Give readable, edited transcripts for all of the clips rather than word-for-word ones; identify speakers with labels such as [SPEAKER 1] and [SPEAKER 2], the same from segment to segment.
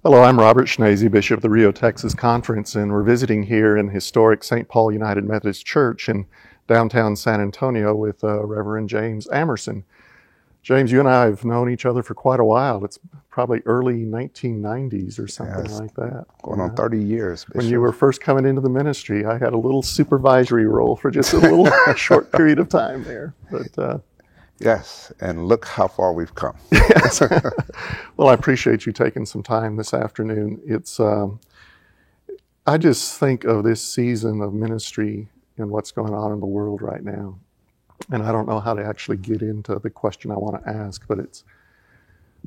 [SPEAKER 1] Hello, I'm Robert Schnase, Bishop of the Rio, Texas Conference, and we're visiting here in historic St. Paul United Methodist Church in downtown San Antonio with Reverend James Amerson. James, you and I have known each other for quite a while. It's probably early 1990s or something like that.
[SPEAKER 2] Going on 30 years, Bishop.
[SPEAKER 1] When you were first coming into the ministry, I had a little supervisory role for just a little short period of time there. But
[SPEAKER 2] yes, and look how far we've come.
[SPEAKER 1] Yes. Well, I appreciate you taking some time this afternoon. It's I just think of this season of ministry and what's going on in the world right now. And I don't know how to actually get into the question I want to ask, but it's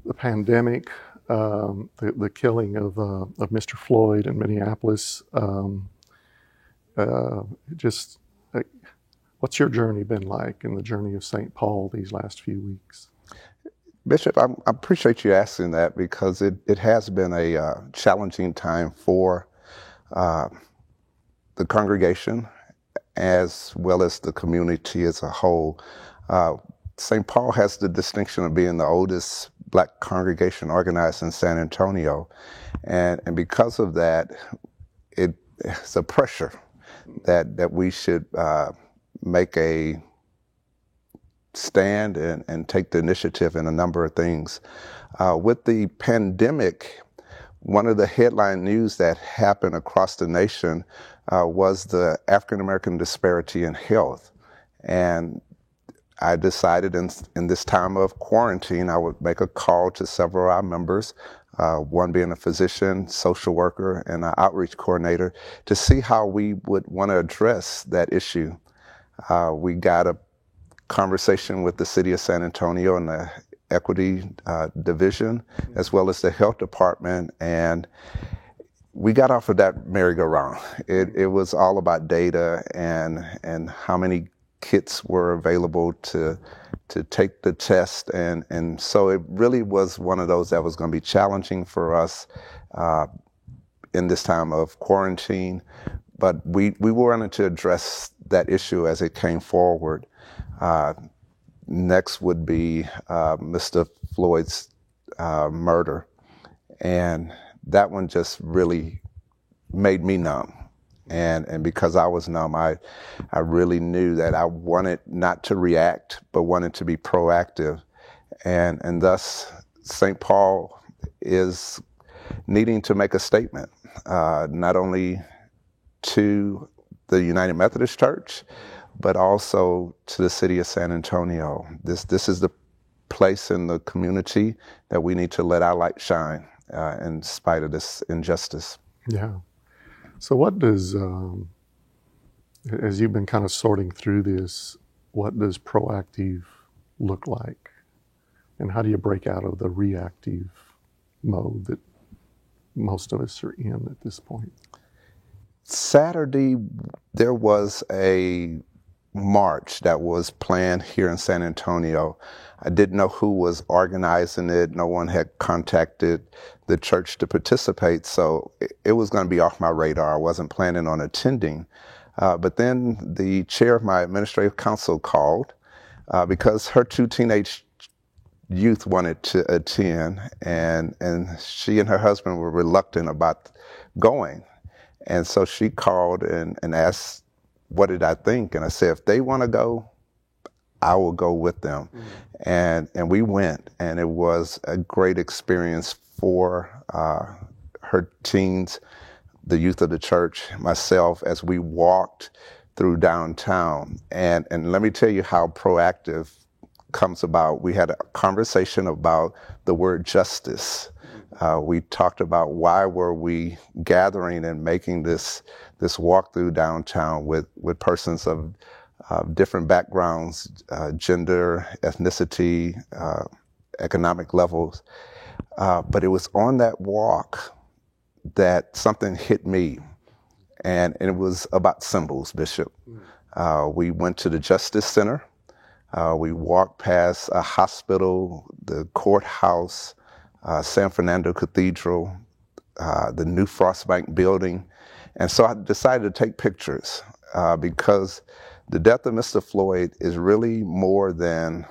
[SPEAKER 1] the pandemic, the killing of Mr. Floyd in Minneapolis. What's your journey been like in the journey of St. Paul these last few weeks?
[SPEAKER 2] Bishop, I appreciate you asking that because it has been a challenging time for the congregation as well as the community as a whole. St. Paul has the distinction of being the oldest Black congregation organized in San Antonio. And because of that, it's a pressure that we should make a stand and take the initiative in a number of things. With the pandemic, one of the headline news that happened across the nation was the African American disparity in health. And I decided in this time of quarantine, I would make a call to several of our members, one being a physician, social worker, and an outreach coordinator, to see how we would want to address that issue. We got a conversation with the city of San Antonio and the equity division, as well as the health department, and we got off of that merry-go-round. It was all about data and how many kits were available to take the test, and so it really was one of those that was going to be challenging for us in this time of quarantine. But we wanted to address that issue as it came forward. Next would be Mr. Floyd's murder. And that one just really made me numb. And because I was numb, I really knew that I wanted not to react, but wanted to be proactive. And thus, St. Paul is needing to make a statement, not only to the United Methodist Church, but also to the city of San Antonio. This is the place in the community that we need to let our light shine in spite of this injustice.
[SPEAKER 1] Yeah. So what does, as you've been kind of sorting through this, what does proactive look like? And how do you break out of the reactive mode that most of us are in at this point?
[SPEAKER 2] Saturday, there was a march that was planned here in San Antonio. I didn't know who was organizing it. No one had contacted the church to participate, so it was going to be off my radar. I wasn't planning on attending. But then the chair of my administrative council called because her two teenage youth wanted to attend, and she and her husband were reluctant about going. And so she called and asked, what did I think? And I said, if they want to go, I will go with them. Mm-hmm. And we went, and it was a great experience for her teens, the youth of the church, myself, as we walked through downtown. And let me tell you how proactive comes about. We had a conversation about the word justice. We talked about why were we gathering and making this walk through downtown with persons of different backgrounds, gender, ethnicity, economic levels. But it was on that walk that something hit me, and it was about symbols, Bishop. We went to the Justice Center. We walked past a hospital, the courthouse, San Fernando Cathedral, the new Frostbank building. And so I decided to take pictures because the death of Mr. Floyd is really more than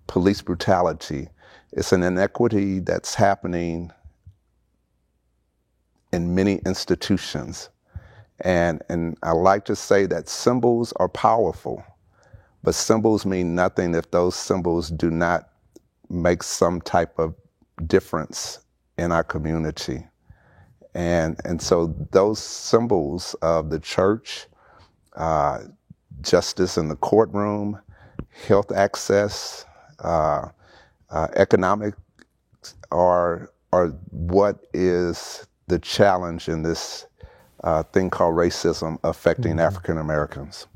[SPEAKER 2] police brutality. It's an inequity that's happening in many institutions. And I like to say that symbols are powerful, but symbols mean nothing if those symbols do not make some type of difference in our community. And so those symbols of the church, justice in the courtroom, health access, economic are what is the challenge in this thing called racism affecting African Americans.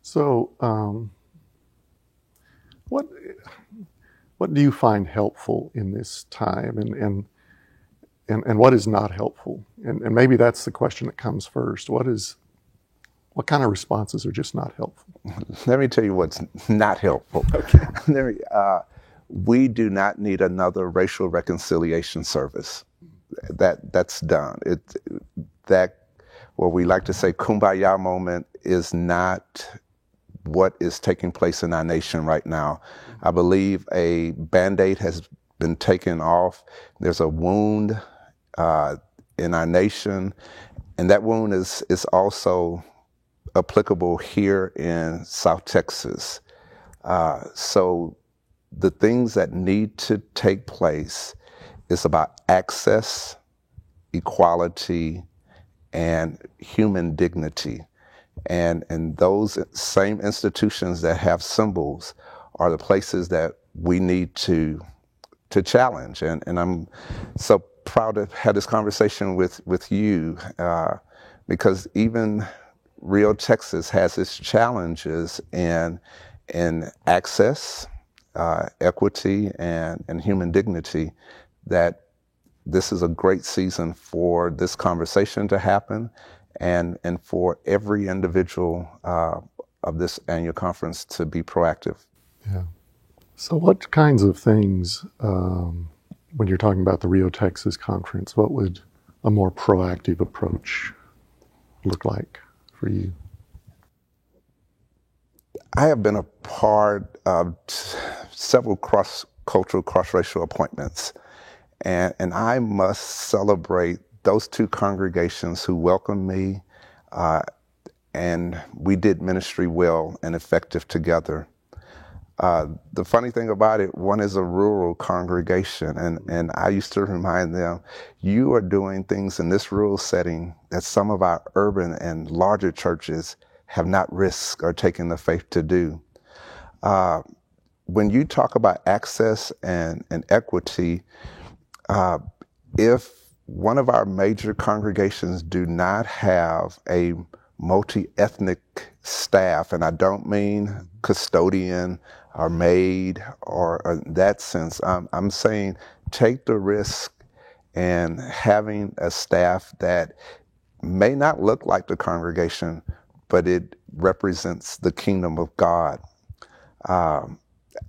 [SPEAKER 1] So, what do you find helpful in this time, and what is not helpful? And maybe that's the question that comes first. What kind of responses are just not helpful?
[SPEAKER 2] Let me tell you what's not helpful. Okay. We do not need another racial reconciliation service. That's done. What we like to say, kumbaya moment, is not what is taking place in our nation right now. I believe a Band-Aid has been taken off. There's a wound in our nation, and that wound is also applicable here in South Texas. So the things that need to take place is about access, equality, and human dignity. And those same institutions that have symbols are the places that we need to challenge. And I'm so proud to have this conversation with you, because even Rio, Texas has its challenges in access, equity, and human dignity, that this is a great season for this conversation to happen, and for every individual of this annual conference to be proactive.
[SPEAKER 1] Yeah. So what kinds of things, when you're talking about the Rio, Texas conference, what would a more proactive approach look like for you?
[SPEAKER 2] I have been a part of several cross-cultural, cross-racial appointments, and I must celebrate those two congregations who welcomed me, and we did ministry well and effective together. The funny thing about it, one is a rural congregation, and I used to remind them, you are doing things in this rural setting that some of our urban and larger churches have not risked or taken the faith to do. When you talk about access and equity, if one of our major congregations do not have a multi-ethnic staff, and I don't mean custodian or maid or in that sense, I'm saying take the risk and having a staff that may not look like the congregation, but it represents the kingdom of God.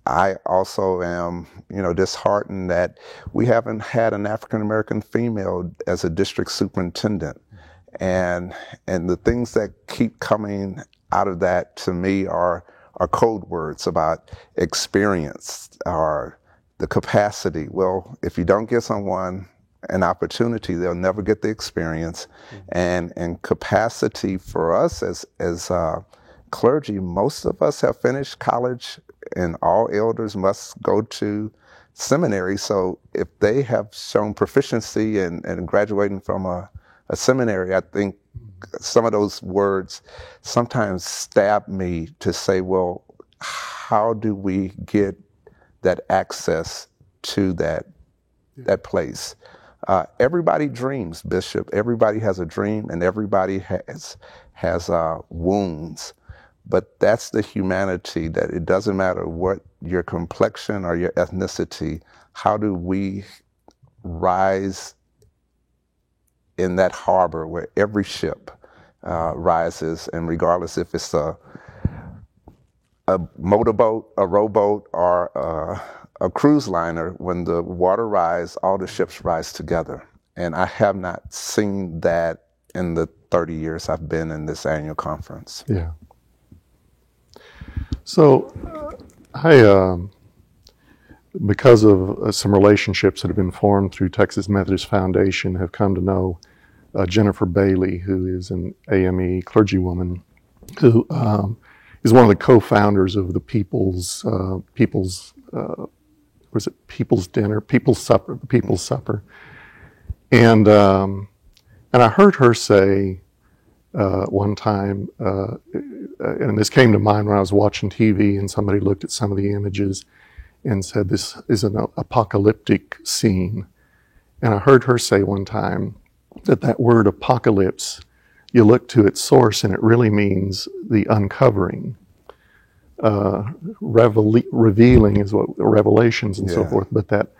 [SPEAKER 2] I also am, disheartened that we haven't had an African-American female as a district superintendent. And the things that keep coming out of that to me are code words about experience or the capacity. Well, if you don't give someone an opportunity, they'll never get the experience. Mm-hmm. And capacity for us as clergy, most of us have finished college, and all elders must go to seminary. So if they have shown proficiency in graduating from a seminary, I think some of those words sometimes stab me to say, well, how do we get that access to that place? Everybody dreams, Bishop. Everybody has a dream, and everybody has wounds. But that's the humanity, that it doesn't matter what your complexion or your ethnicity. How do we rise in that harbor where every ship rises, and regardless if it's a motorboat, a rowboat, or a cruise liner, when the water rises, all the ships rise together. And I have not seen that in the 30 years I've been in this annual conference.
[SPEAKER 1] Yeah. So, because of some relationships that have been formed through Texas Methodist Foundation, have come to know Jennifer Bailey, who is an AME clergywoman, who is one of the co-founders of the People's Dinner, People's Supper, and I heard her say one time, and this came to mind when I was watching TV, and somebody looked at some of the images and said, "This is an apocalyptic scene," and I heard her say one time that word apocalypse, you look to its source and it really means the uncovering. Revealing is what revelations and so forth, but that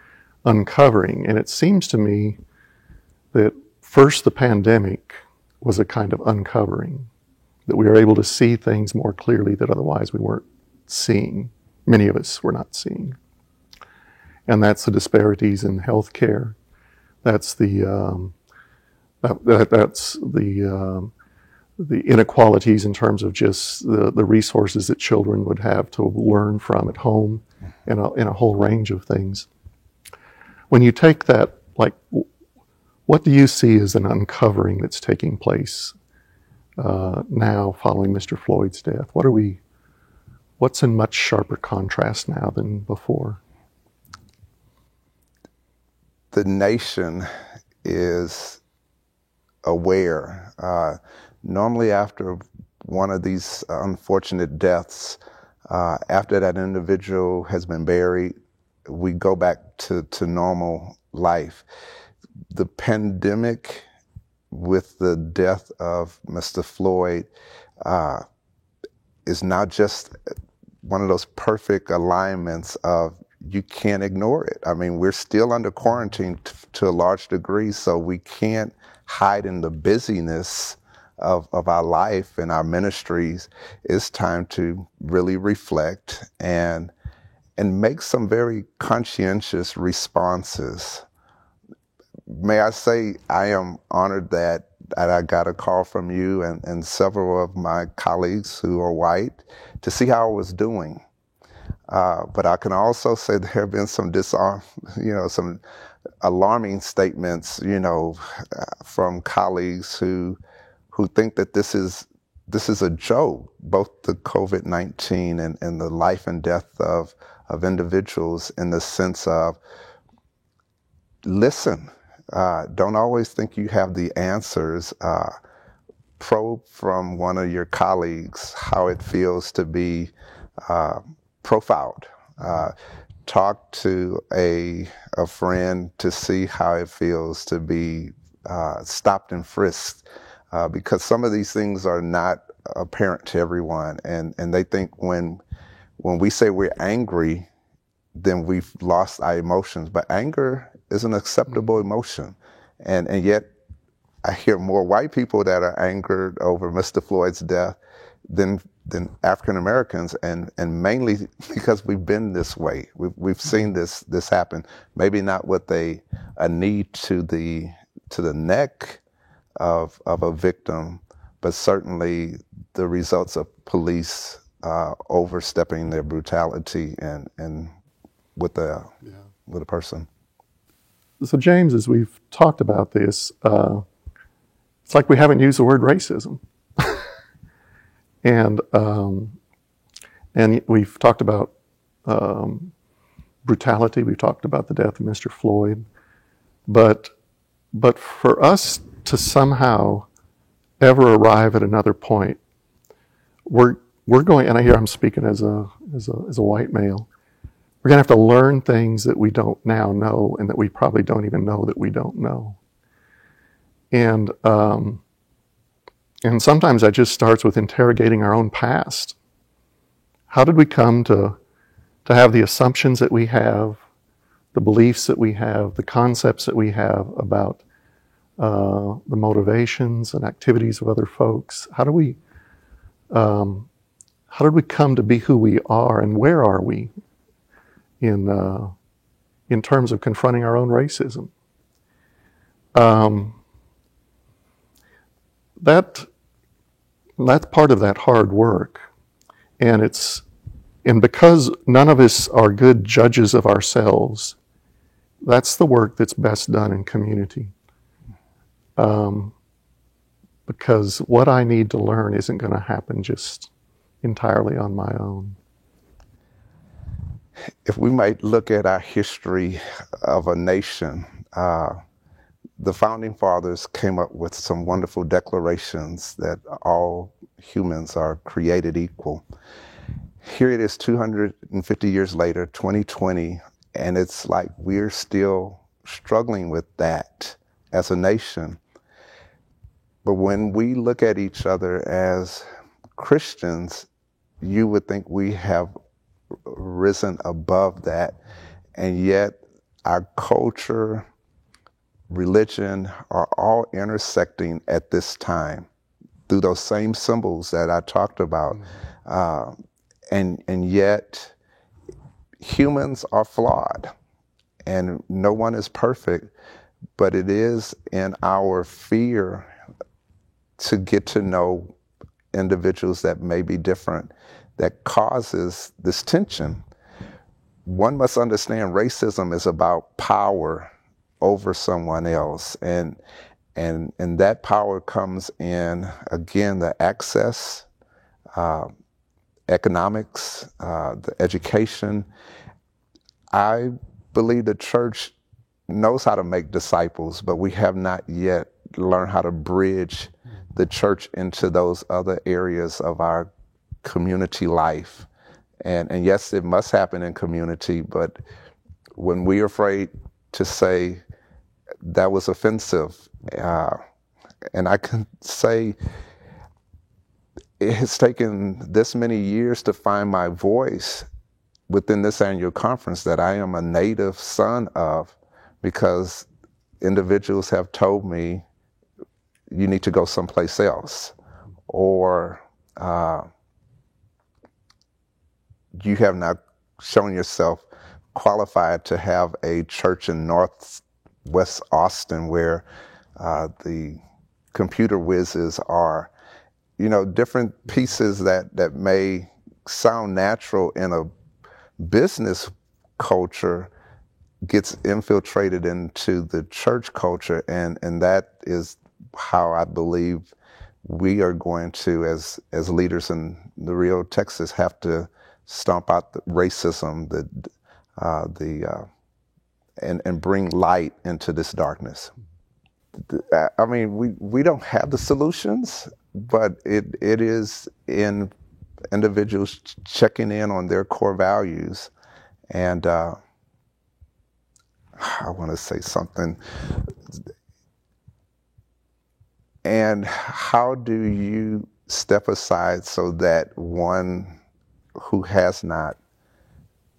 [SPEAKER 1] uncovering. And it seems to me that first the pandemic was a kind of uncovering, that we were able to see things more clearly that otherwise we weren't seeing. Many of us were not seeing. And that's the disparities in healthcare. That's the the inequalities in terms of just the resources that children would have to learn from at home, and a whole range of things. When you take that, like, what do you see as an uncovering that's taking place now following Mr. Floyd's death? What's in much sharper contrast now than before?
[SPEAKER 2] The nation is aware. Normally after one of these unfortunate deaths, after that individual has been buried, we go back to normal life. The pandemic, with the death of Mr. Floyd, is not just one of those perfect alignments of you can't ignore it. I mean, we're still under quarantine to a large degree, so we can't hide in the busyness of our life and our ministries. It's time to really reflect and make some very conscientious responses. May I say, I am honored that I got a call from you and several of my colleagues who are white to see how I was doing. But I can also say there have been some some alarming statements, from colleagues who think that this is a joke, both the COVID-19 and the life and death of individuals, in the sense of, listen, don't always think you have the answers. Probe from one of your colleagues how it feels to be profiled. Talk to a friend to see how it feels to be stopped and frisked, because some of these things are not apparent to everyone, and they think when we say we're angry, then we've lost our emotions. But anger is an acceptable emotion, and yet I hear more white people that are angered over Mr. Floyd's death than African Americans, and mainly because we've been this way. We've seen this happen. Maybe not with a knee to the neck of a victim, but certainly the results of police overstepping their brutality and with a person.
[SPEAKER 1] So James, as we've talked about this, it's like we haven't used the word racism. And we've talked about brutality. We've talked about the death of Mr. Floyd, but for us to somehow ever arrive at another point, we're going. And here I'm speaking as a white male. We're going to have to learn things that we don't now know, and that we probably don't even know that we don't know. And sometimes that just starts with interrogating our own past. How did we come to have the assumptions that we have, the beliefs that we have, the concepts that we have about the motivations and activities of other folks? How did we come to be who we are, and where are we in terms of confronting our own racism? That's part of that hard work, and it's And because none of us are good judges of ourselves, that's the work that's best done in community. Because what I need to learn isn't going to happen just entirely on my own.
[SPEAKER 2] If we might look at our history of a nation, the founding fathers came up with some wonderful declarations that all humans are created equal. Here it is 250 years later, 2020, and it's like we're still struggling with that as a nation. But when we look at each other as Christians, you would think we have risen above that, and yet our culture, religion are all intersecting at this time through those same symbols that I talked about. And yet humans are flawed and no one is perfect, but it is in our fear to get to know individuals that may be different that causes this tension. One must understand racism is about power over someone else, and that power comes in, again, the access, economics, the education. I believe the church knows how to make disciples, but we have not yet learned how to bridge the church into those other areas of our community life. And yes, it must happen in community, but when we're afraid to say that was offensive, and I can say it has taken this many years to find my voice within this annual conference that I am a native son of, because individuals have told me you need to go someplace else, or you have not shown yourself qualified to have a church in Northwest Austin where the computer whizzes are, different pieces that may sound natural in a business culture gets infiltrated into the church culture, and that is how I believe we are going to, as leaders in the Rio, Texas, have to stomp out the racism, and bring light into this darkness. I mean, we don't have the solutions, but it is in individuals checking in on their core values. And I want to say something. And how do you step aside so that one who has not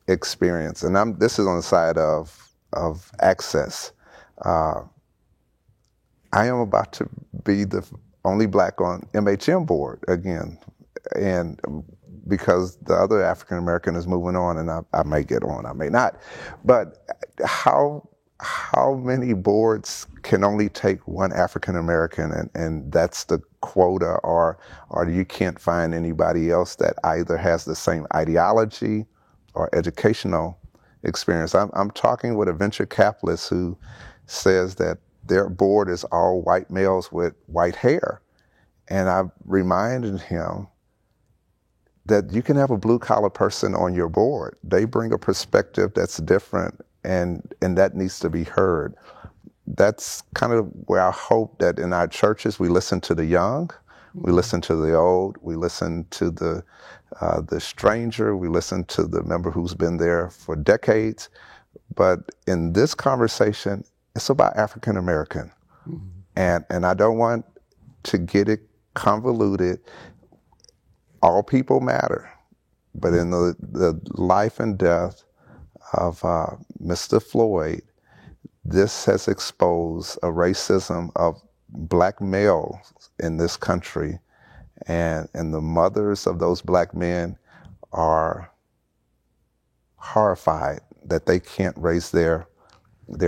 [SPEAKER 2] experienced, and this is on the side of access. I am about to be the only black on MHM board again, and because the other African American is moving on, and I may get on, I may not. But how many boards can only take one African American, and that's the quota, or you can't find anybody else that either has the same ideology or educational experience? I'm talking with a venture capitalist who says that their board is all white males with white hair. And I reminded him that you can have a blue-collar person on your board. They bring a perspective that's different, and that needs to be heard. That's kind of where I hope that in our churches we listen to the young, we listen to the old, we listen to the stranger, we listen to the member who's been there for decades. But in this conversation, it's about African American. Mm-hmm. And I don't want to get it convoluted. All people matter, but in the life and death of Mr. Floyd, this has exposed a racism of black males in this country, and the mothers of those black men are horrified that they can't raise their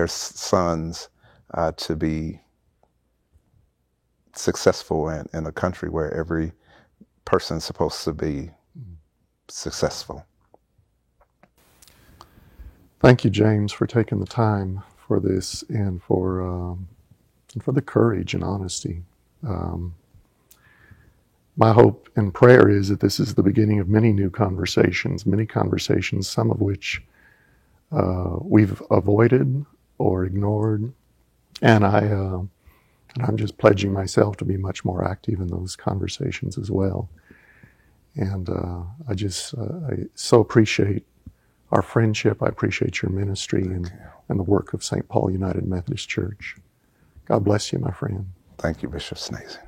[SPEAKER 2] sons to be successful in a country where every person's supposed to be successful.
[SPEAKER 1] Thank you, James, for taking the time for this and for the courage and honesty. My hope and prayer is that this is the beginning of many new conversations, some of which we've avoided or ignored, and I'm just pledging myself to be much more active in those conversations as well. And I so appreciate our friendship. I appreciate your ministry and the work of St. Paul United Methodist Church. God bless you, my friend.
[SPEAKER 2] Thank you, Bishop Snazen.